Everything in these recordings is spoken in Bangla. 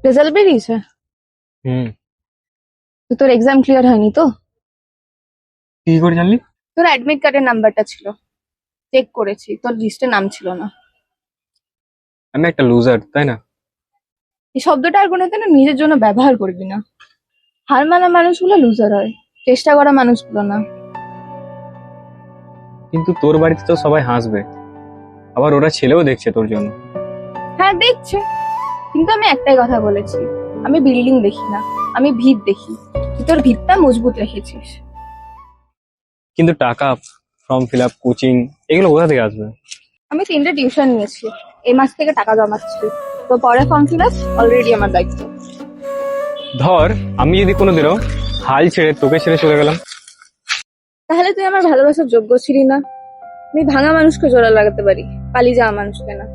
রেজাল্ট বেরিয়েছে? হুম। তো তোর এক্সাম ক্লিয়ার হয়নি তো? কি করে জানলি? তোর অ্যাডমিট কার্ডের নাম্বারটা ছিল, চেক করেছি, তোর লিস্টে নাম ছিল না। আমি একটা লুজার, তাই না? এই শব্দটা আর কোনোদিন নিজের জন্য ব্যবহার করবি না। হার মানা মানুষগুলো লুজার হয়, চেষ্টা করা মানুষগুলো না। কিন্তু তোর বাড়িতে তো সবাই হাসবে, আবার ওরা ছেলেও দেখছে তোর জন্য। হ্যাঁ দেখছে, কিন্তু আমি একটাই কথা বলেছি, আমি বিল্ডিং দেখি না, আমি ভিত দেখি। তুই তোর ভিতটা মজবুত রেখেছিস। কিন্তু টাকা, ফর্ম ফিল আপ, কোচিং, এগুলো কোথা থেকে আসবে? আমি 3টে টিউশন নিয়েছি, এই মাস থেকে টাকা জমাচ্ছি। তো পরে ফর্ম ফিল আপ অলরেডি আমার দায়িত্ব। ধর আমি যদি কোনোদিনও হাল ছেড়ে তোকে ছেড়ে চলে গেলাম, তাহলে তুই আমার ভালোবাসার যোগ্য ছিলি না। আমি ভাঙা মানুষকে জোড়া লাগাতে পারি, পালিয়ে যাওয়া মানুষকে না।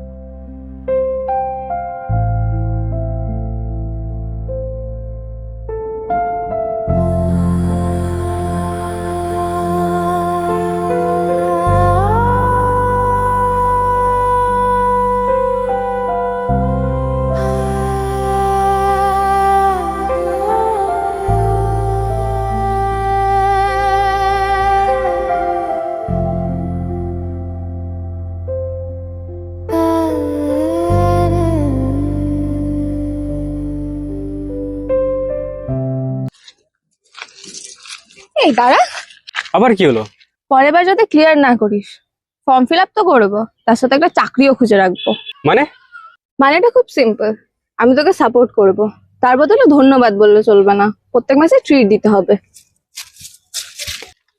এই দাঁড়া, আবার কি হলো? পরের বার যাতে ক্লিয়ার না করিস। ফর্ম ফিল আপ তো করবো, তার সাথে একটা চাকরিও খুঁজে রাখবো। মানে? মানেটা খুব সিম্পল, আমি তোকে সাপোর্ট করব, তার বদলে ধন্যবাদ বললে চলবে না, প্রত্যেক মাসে ট্রিট দিতে হবে।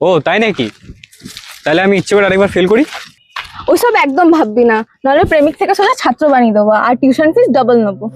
ও তাই নাকি? তাহলে আমি ইচ্ছে করে আরেকবার ফেল করি। ওইসব একদম ভাববি না, নাহলে প্রেমিক থেকে সোজা ছাত্র বানিয়ে দেবো, আর টিউশন ফিস ডাবল নেবো।